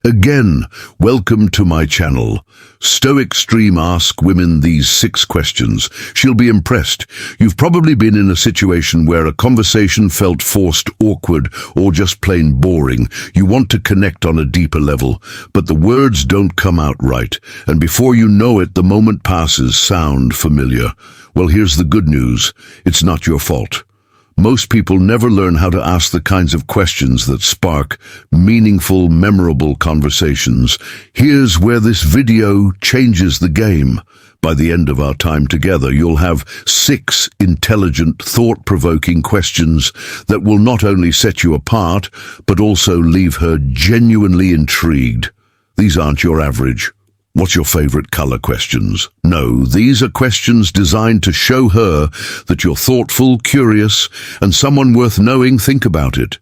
Again, welcome to my channel. Stoic Stream ask women these 6 questions. She'll be impressed. You've probably been in a situation where a conversation felt forced, awkward, or just plain boring. You want to connect on a deeper level, but the words don't come out right. And before you know it, the moment passes. Sound familiar? Well, here's the good news. It's not your fault. Most people never learn how to ask the kinds of questions that spark meaningful, memorable conversations. Here's where this video changes the game. By the end of our time together, you'll have 6 intelligent, thought-provoking questions that will not only set you apart, but also leave her genuinely intrigued. These aren't your average "What's your favorite color?" questions. No, these are questions designed to show her that you're thoughtful, curious, and someone worth knowing. Think about it.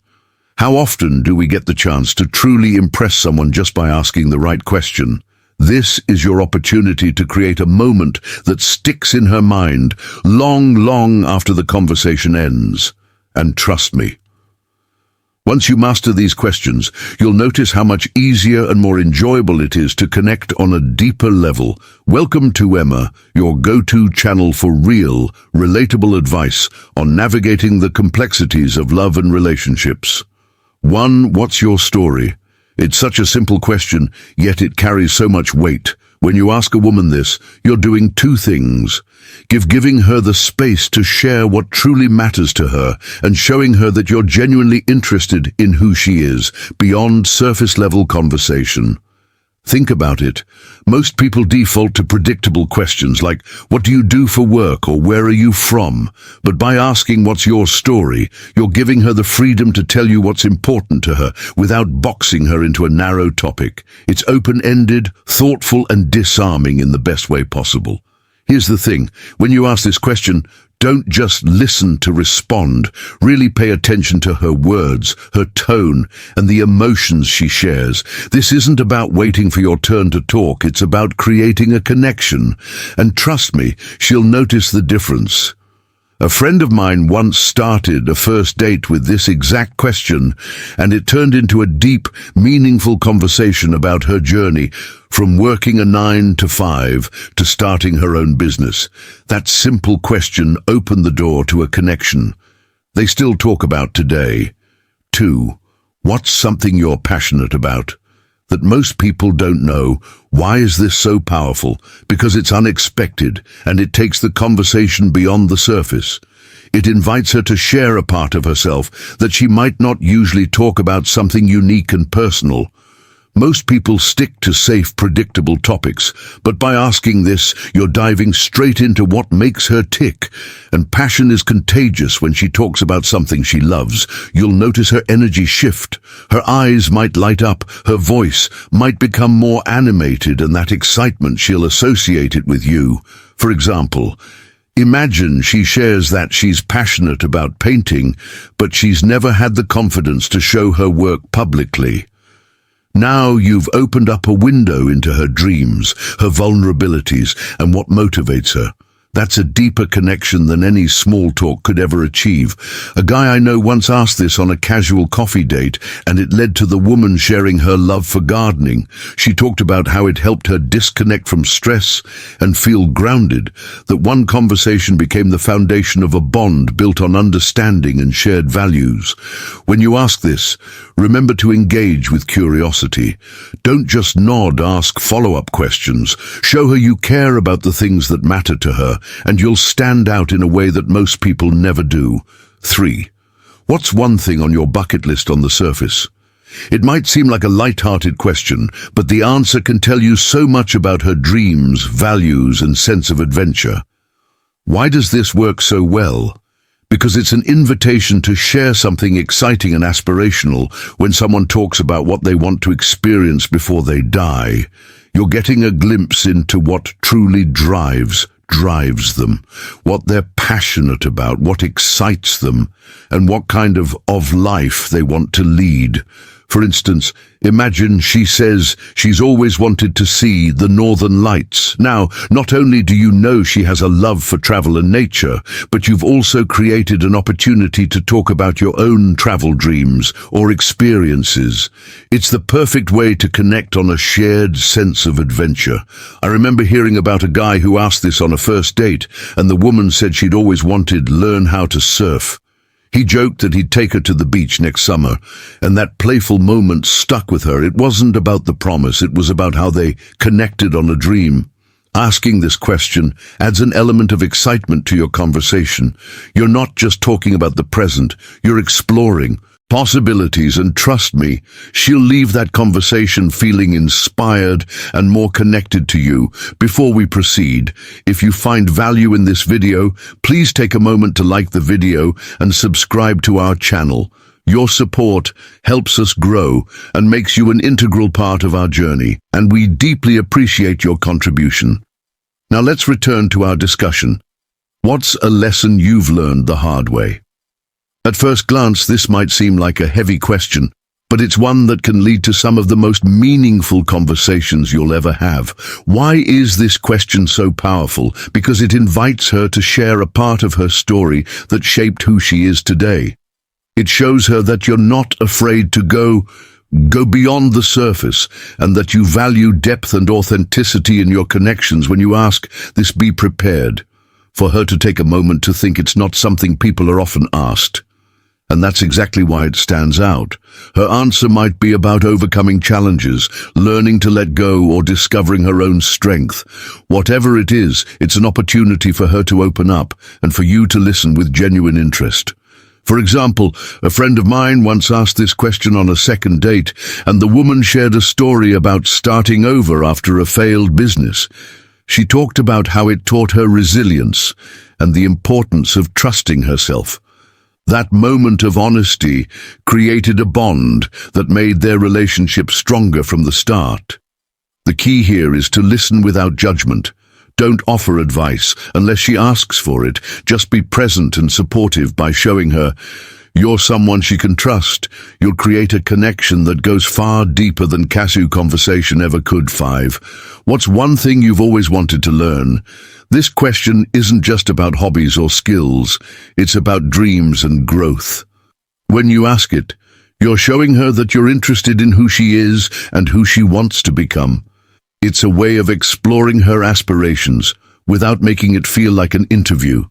How often do we get the chance to truly impress someone just by asking the right question? This is your opportunity to create a moment that sticks in her mind long after the conversation ends. And trust me, once you master these questions, you'll notice how much easier and more enjoyable it is to connect on a deeper level. Welcome to Emma, your go-to channel for real, relatable advice on navigating the complexities of love and relationships. 1. What's your story? It's such a simple question, yet it carries so much weight. When you ask a woman this, you're doing 2 things. Giving her the space to share what truly matters to her and showing her that you're genuinely interested in who she is, beyond surface-level conversation. Think about it. Most people default to predictable questions like, "What do you do for work?" or "Where are you from?" But by asking "What's your story?", you're giving her the freedom to tell you what's important to her without boxing her into a narrow topic. It's open-ended, thoughtful, and disarming in the best way possible. Here's the thing. When you ask this question, don't just listen to respond. Really pay attention to her words, her tone, and the emotions she shares. This isn't about waiting for your turn to talk. It's about creating a connection. And trust me, she'll notice the difference. A friend of mine once started a first date with this exact question, and it turned into a deep, meaningful conversation about her journey, from working a 9 to 5 to starting her own business. That simple question opened the door to a connection they still talk about today. 2. What's something you're passionate about that most people don't know? Why is this so powerful? Because it's unexpected, and it takes the conversation beyond the surface. It invites her to share a part of herself that she might not usually talk about, something unique and personal. Most people stick to safe, predictable topics, but by asking this, you're diving straight into what makes her tick. And passion is contagious. When she talks about something she loves, you'll notice her energy shift. Her eyes might light up, her voice might become more animated, and that excitement, she'll associate it with you. For example, imagine she shares that she's passionate about painting, but she's never had the confidence to show her work publicly. Now you've opened up a window into her dreams, her vulnerabilities, and what motivates her. That's a deeper connection than any small talk could ever achieve. A guy I know once asked this on a casual coffee date, and it led to the woman sharing her love for gardening. She talked about how it helped her disconnect from stress and feel grounded. That one conversation became the foundation of a bond built on understanding and shared values. When you ask this, remember to engage with curiosity. Don't just nod, ask follow-up questions. Show her you care about the things that matter to her, and you'll stand out in a way that most people never do. 3. What's one thing on your bucket list on the surface? It might seem like a light-hearted question, but the answer can tell you so much about her dreams, values, and sense of adventure. Why does this work so well? Because it's an invitation to share something exciting and aspirational. When someone talks about what they want to experience before they die, you're getting a glimpse into what truly drives them, what they're passionate about, what excites them, and what kind of life they want to lead. For instance, imagine she says she's always wanted to see the northern lights. Now, not only do you know she has a love for travel and nature, but you've also created an opportunity to talk about your own travel dreams or experiences. It's the perfect way to connect on a shared sense of adventure. I remember hearing about a guy who asked this on a first date, and the woman said she'd always wanted to learn how to surf. He joked that he'd take her to the beach next summer, and that playful moment stuck with her. It wasn't about the promise, it was about how they connected on a dream. Asking this question adds an element of excitement to your conversation. You're not just talking about the present, you're exploring possibilities, and trust me, she'll leave that conversation feeling inspired and more connected to you. Before we proceed, if you find value in this video, please take a moment to like the video and subscribe to our channel. Your support helps us grow and makes you an integral part of our journey, and we deeply appreciate your contribution. Now let's return to our discussion. What's a lesson you've learned the hard way? At first glance, this might seem like a heavy question, but it's one that can lead to some of the most meaningful conversations you'll ever have. Why is this question so powerful? Because it invites her to share a part of her story that shaped who she is today. It shows her that you're not afraid to go beyond the surface, and that you value depth and authenticity in your connections. When you ask this, be prepared for her to take a moment to think. It's not something people are often asked, and that's exactly why it stands out. Her answer might be about overcoming challenges, learning to let go, or discovering her own strength. Whatever it is, it's an opportunity for her to open up and for you to listen with genuine interest. For example, a friend of mine once asked this question on a second date, and the woman shared a story about starting over after a failed business. She talked about how it taught her resilience and the importance of trusting herself. That moment of honesty created a bond that made their relationship stronger from the start. The key here is to listen without judgment. Don't offer advice unless she asks for it. Just be present and supportive by showing her you're someone she can trust. You'll create a connection that goes far deeper than casual conversation ever could. 5. What's one thing you've always wanted to learn? This question isn't just about hobbies or skills. It's about dreams and growth. When you ask it, you're showing her that you're interested in who she is and who she wants to become. It's a way of exploring her aspirations without making it feel like an interview.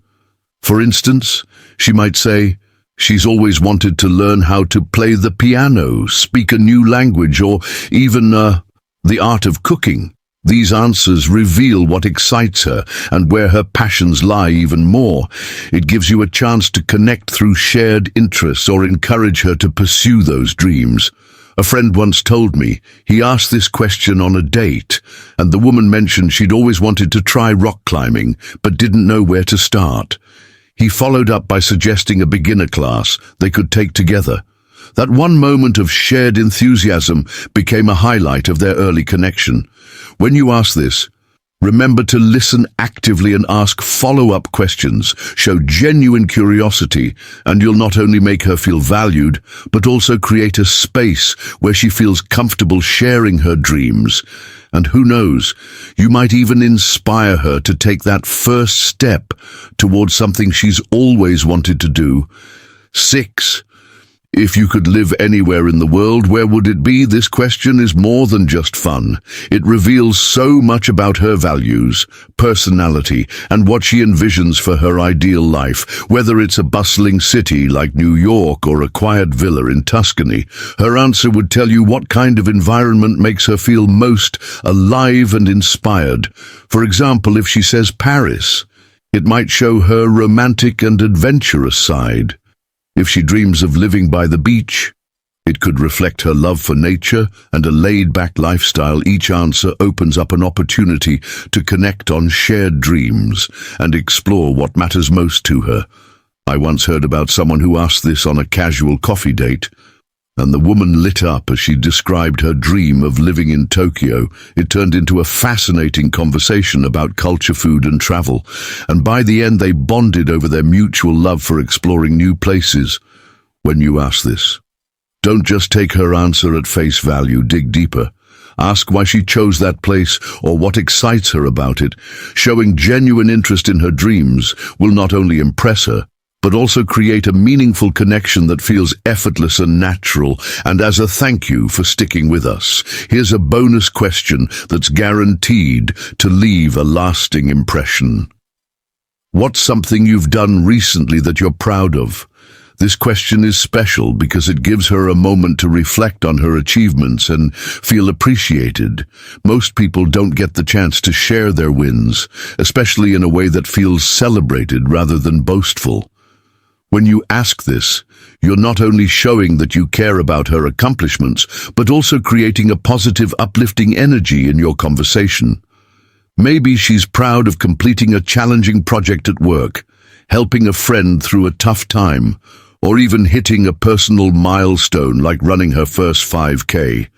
For instance, she might say, she's always wanted to learn how to play the piano, speak a new language, or even the art of cooking. These answers reveal what excites her and where her passions lie even more. It gives you a chance to connect through shared interests or encourage her to pursue those dreams. A friend once told me he asked this question on a date, and the woman mentioned she'd always wanted to try rock climbing but didn't know where to start. He followed up by suggesting a beginner class they could take together. That one moment of shared enthusiasm became a highlight of their early connection. When you ask this, remember to listen actively and ask follow-up questions. Show genuine curiosity, and you'll not only make her feel valued, but also create a space where she feels comfortable sharing her dreams. And who knows, you might even inspire her to take that first step towards something she's always wanted to do. 6. If you could live anywhere in the world, where would it be? This question is more than just fun. It reveals so much about her values, personality, and what she envisions for her ideal life. Whether it's a bustling city like New York or a quiet villa in Tuscany, her answer would tell you what kind of environment makes her feel most alive and inspired. For example, if she says Paris, it might show her romantic and adventurous side. If she dreams of living by the beach, it could reflect her love for nature and a laid-back lifestyle. Each answer opens up an opportunity to connect on shared dreams and explore what matters most to her. I once heard about someone who asked this on a casual coffee date, and the woman lit up as she described her dream of living in Tokyo. It turned into a fascinating conversation about culture, food, and travel, and by the end they bonded over their mutual love for exploring new places. When you ask this, Don't just take her answer at face value, dig deeper. Ask why she chose that place or what excites her about it. Showing genuine interest in her dreams will not only impress her, but also create a meaningful connection that feels effortless and natural. And as a thank you for sticking with us, here's a bonus question that's guaranteed to leave a lasting impression. What's something you've done recently that you're proud of? This question is special because it gives her a moment to reflect on her achievements and feel appreciated. Most people don't get the chance to share their wins, especially in a way that feels celebrated rather than boastful. When you ask this, you're not only showing that you care about her accomplishments, but also creating a positive, uplifting energy in your conversation. Maybe she's proud of completing a challenging project at work, helping a friend through a tough time, or even hitting a personal milestone like running her first 5K.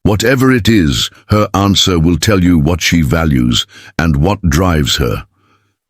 Whatever it is, her answer will tell you what she values and what drives her.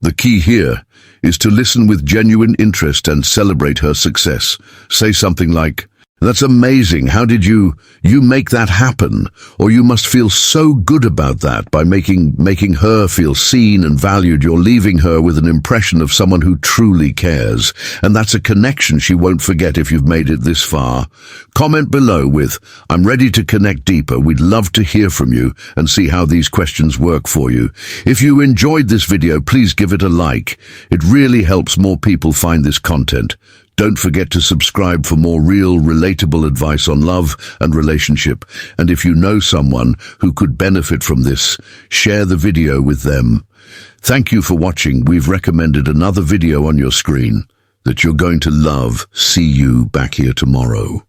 The key here is to listen with genuine interest and celebrate her success. Say something like, "That's amazing, how did you make that happen?" Or "You must feel so good about that." By making her feel seen and valued, you're leaving her with an impression of someone who truly cares. And that's a connection she won't forget if you've made it this far. Comment below with, "I'm ready to connect deeper." We'd love to hear from you and see how these questions work for you. If you enjoyed this video, please give it a like. It really helps more people find this content. Don't forget to subscribe for more real, relatable advice on love and relationship. And if you know someone who could benefit from this, share the video with them. Thank you for watching. We've recommended another video on your screen that you're going to love. See you back here tomorrow.